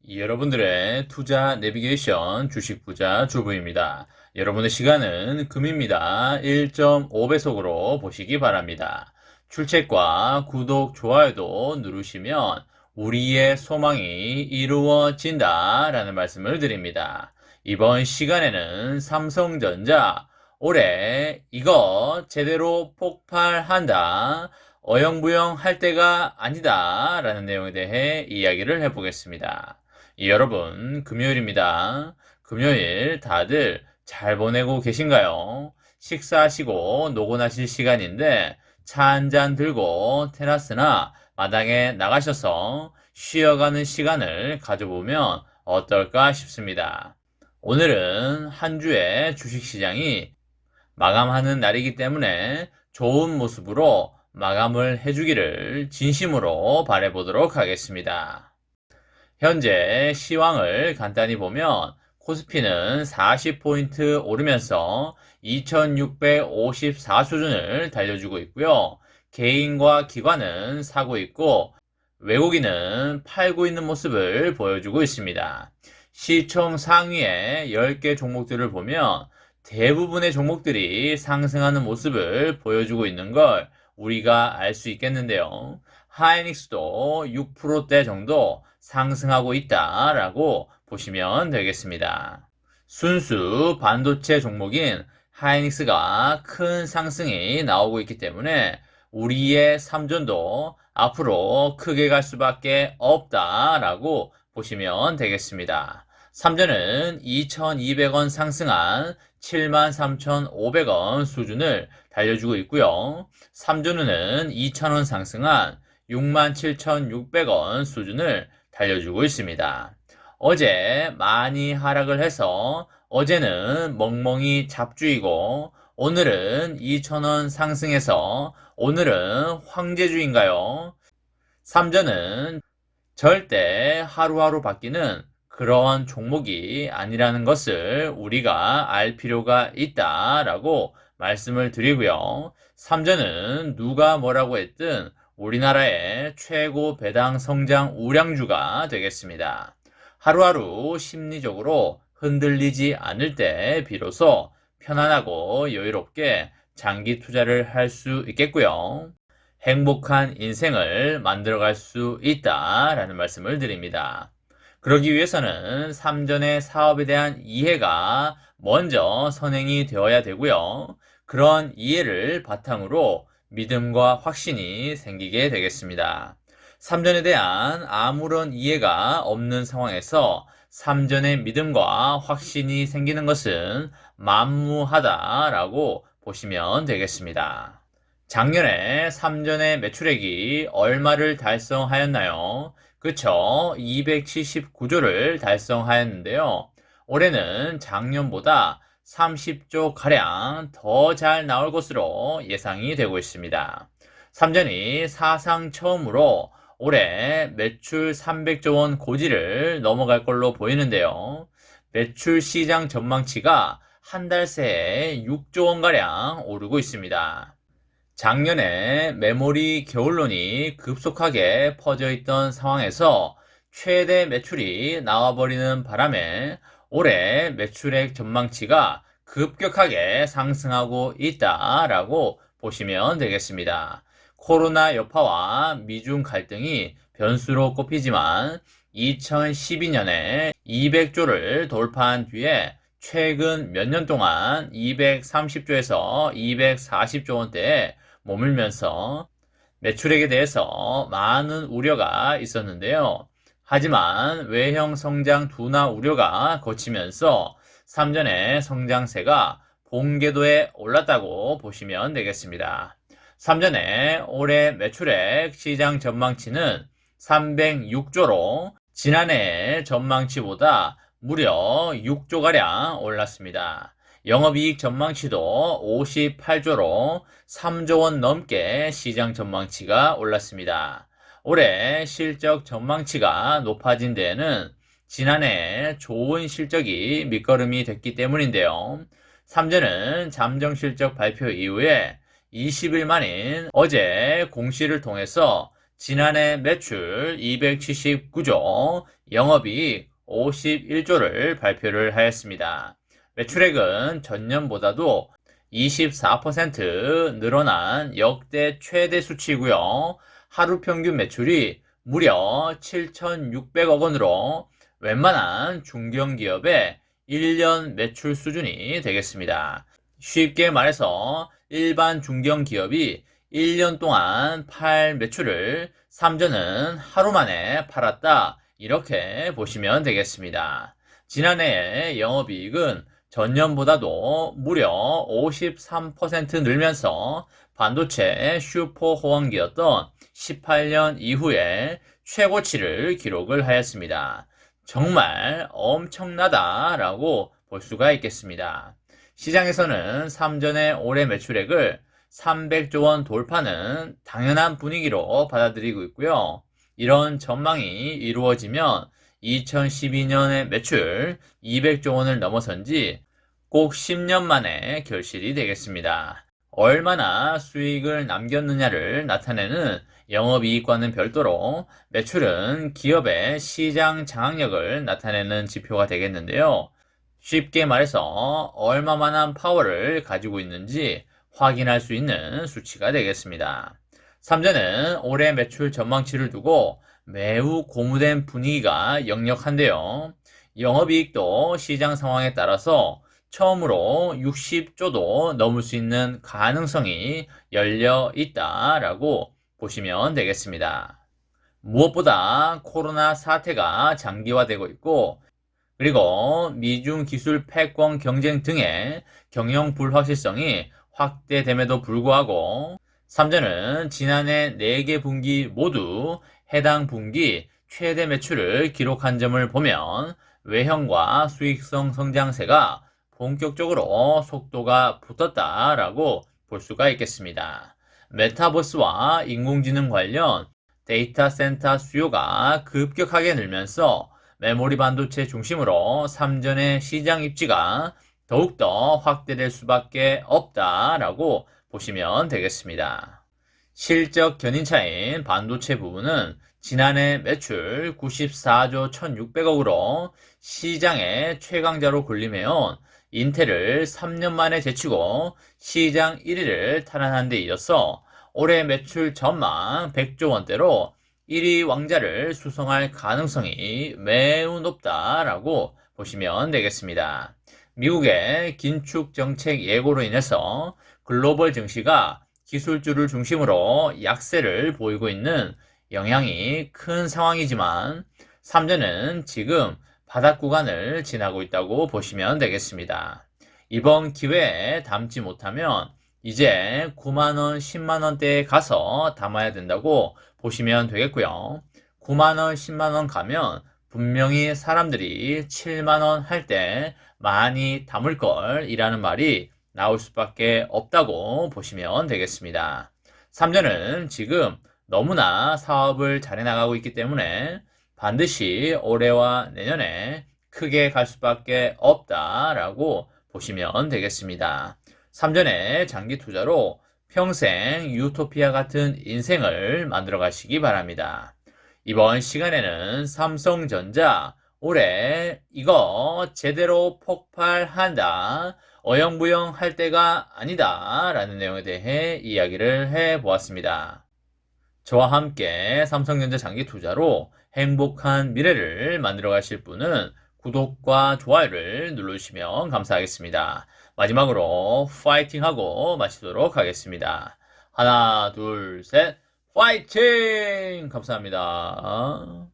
여러분들의 투자 내비게이션 주식 부자 주부입니다. 여러분의 시간은 금입니다. 1.5배속으로 보시기 바랍니다. 출첵과 구독, 좋아요도 누르시면 우리의 소망이 이루어진다 라는 말씀을 드립니다. 이번 시간에는 삼성전자 올해 이거 제대로 폭발한다. 어영부영 할 때가 아니다 라는 내용에 대해 이야기를 해보겠습니다. 여러분, 금요일입니다. 금요일 다들 잘 보내고 계신가요? 식사하시고 노곤하실 시간인데 차 한 잔 들고 테라스나 마당에 나가셔서 쉬어가는 시간을 가져보면 어떨까 싶습니다. 오늘은 한 주의 주식시장이 마감하는 날이기 때문에 좋은 모습으로 마감을 해주기를 진심으로 바라보도록 하겠습니다. 현재 시황을 간단히 보면 코스피는 40포인트 오르면서 2654 수준을 달려주고 있고요. 개인과 기관은 사고 있고 외국인은 팔고 있는 모습을 보여주고 있습니다. 시총 상위의 10개 종목들을 보면 대부분의 종목들이 상승하는 모습을 보여주고 있는 걸 우리가 알 수 있겠는데요. 하이닉스도 6%대 정도 상승하고 있다라고 보시면 되겠습니다. 순수 반도체 종목인 하이닉스가 큰 상승이 나오고 있기 때문에 우리의 삼전도 앞으로 크게 갈 수밖에 없다라고 보시면 되겠습니다. 삼전은 2,200원 상승한 73,500원 수준을 달려주고 있고요. 삼전은 2,000원 상승한 67,600원 수준을 달려주고 있습니다. 어제 많이 하락을 해서 어제는 멍멍이 잡주이고 오늘은 2,000원 상승해서 오늘은 황제주인가요? 삼전은 절대 하루하루 바뀌는 그런 종목이 아니라는 것을 우리가 알 필요가 있다라고 말씀을 드리고요. 삼전은 누가 뭐라고 했든 우리나라의 최고 배당 성장 우량주가 되겠습니다. 하루하루 심리적으로 흔들리지 않을 때 비로소 편안하고 여유롭게 장기 투자를 할 수 있겠고요. 행복한 인생을 만들어갈 수 있다라는 말씀을 드립니다. 그러기 위해서는 삼전의 사업에 대한 이해가 먼저 선행이 되어야 되고요. 그런 이해를 바탕으로 믿음과 확신이 생기게 되겠습니다. 삼전에 대한 아무런 이해가 없는 상황에서 삼전의 믿음과 확신이 생기는 것은 만무하다라고 보시면 되겠습니다. 작년에 삼전의 매출액이 얼마를 달성하였나요? 그쵸? 279조를 달성하였는데요. 올해는 작년보다 30조 가량 더 잘 나올 것으로 예상이 되고 있습니다. 삼전이 사상 처음으로 올해 매출 300조 원 고지를 넘어갈 걸로 보이는데요. 매출 시장 전망치가 한 달 새에 6조 원가량 오르고 있습니다. 작년에 메모리 겨울론이 급속하게 퍼져 있던 상황에서 최대 매출이 나와버리는 바람에 올해 매출액 전망치가 급격하게 상승하고 있다라고 보시면 되겠습니다. 코로나 여파와 미중 갈등이 변수로 꼽히지만 2012년에 200조를 돌파한 뒤에 최근 몇 년 동안 230조에서 240조 원대에 머물면서 매출액에 대해서 많은 우려가 있었는데요. 하지만 외형 성장 둔화 우려가 거치면서 삼전의 성장세가 본궤도에 올랐다고 보시면 되겠습니다. 삼전의 올해 매출액 시장 전망치는 306조로 지난해 전망치보다 무려 6조가량 올랐습니다. 영업이익 전망치도 58조로 3조 원 넘게 시장 전망치가 올랐습니다. 올해 실적 전망치가 높아진 데에는 지난해 좋은 실적이 밑거름이 됐기 때문인데요. 삼전은 잠정 실적 발표 이후에 20일 만인 어제 공시를 통해서 지난해 매출 279조, 영업이익 51조를 발표를 하였습니다. 매출액은 전년보다도 24% 늘어난 역대 최대 수치이고요. 하루 평균 매출이 무려 7,600억 원으로 웬만한 중견기업의 1년 매출 수준이 되겠습니다. 쉽게 말해서 일반 중견기업이 1년 동안 팔 매출을 삼전은 하루 만에 팔았다, 이렇게 보시면 되겠습니다. 지난해의 영업이익은 전년보다도 무려 53% 늘면서 반도체 슈퍼 호황기였던 18년 이후에 최고치를 기록을 하였습니다. 정말 엄청나다라고 볼 수가 있겠습니다. 시장에서는 삼전의 올해 매출액을 300조 원 돌파는 당연한 분위기로 받아들이고 있고요. 이런 전망이 이루어지면 2012년의 매출 200조 원을 넘어선 지 꼭 10년 만에 결실이 되겠습니다. 얼마나 수익을 남겼느냐를 나타내는 영업이익과는 별도로 매출은 기업의 시장 장악력을 나타내는 지표가 되겠는데요. 쉽게 말해서 얼마만한 파워를 가지고 있는지 확인할 수 있는 수치가 되겠습니다. 삼전은 올해 매출 전망치를 두고 매우 고무된 분위기가 역력한데요. 영업이익도 시장 상황에 따라서 처음으로 60조도 넘을 수 있는 가능성이 열려 있다라고 보시면 되겠습니다. 무엇보다 코로나 사태가 장기화되고 있고, 그리고 미중 기술 패권 경쟁 등의 경영 불확실성이 확대됨에도 불구하고 삼전은 지난해 4개 분기 모두 해당 분기 최대 매출을 기록한 점을 보면 외형과 수익성 성장세가 본격적으로 속도가 붙었다라고 볼 수가 있겠습니다. 메타버스와 인공지능 관련 데이터 센터 수요가 급격하게 늘면서 메모리 반도체 중심으로 삼전의 시장 입지가 더욱더 확대될 수밖에 없다라고 보시면 되겠습니다. 실적 견인차인 반도체 부분은 지난해 매출 94조 1,600억으로 시장의 최강자로 군림해온 인텔을 3년 만에 제치고 시장 1위를 탈환한 데 이어서 올해 매출 전망 100조 원대로 1위 왕자를 수성할 가능성이 매우 높다라고 보시면 되겠습니다. 미국의 긴축 정책 예고로 인해서 글로벌 증시가 기술주를 중심으로 약세를 보이고 있는 영향이 큰 상황이지만 삼전은 지금 바닥 구간을 지나고 있다고 보시면 되겠습니다. 이번 기회에 담지 못하면 이제 9만원, 10만원대에 가서 담아야 된다고 보시면 되겠고요. 9만원, 10만원 가면 분명히 사람들이 7만원 할 때 많이 담을 걸 이라는 말이 나올 수밖에 없다고 보시면 되겠습니다. 삼전은 지금 너무나 사업을 잘 해나가고 있기 때문에 반드시 올해와 내년에 크게 갈 수밖에 없다라고 보시면 되겠습니다. 삼전의 장기 투자로 평생 유토피아 같은 인생을 만들어 가시기 바랍니다. 이번 시간에는 삼성전자 올해 이거 제대로 폭발한다, 어영부영 할 때가 아니다 라는 내용에 대해 이야기를 해보았습니다. 저와 함께 삼성전자 장기 투자로 행복한 미래를 만들어 가실 분은 구독과 좋아요를 눌러주시면 감사하겠습니다. 마지막으로 파이팅하고 마치도록 하겠습니다. 하나, 둘, 셋, 파이팅! 감사합니다.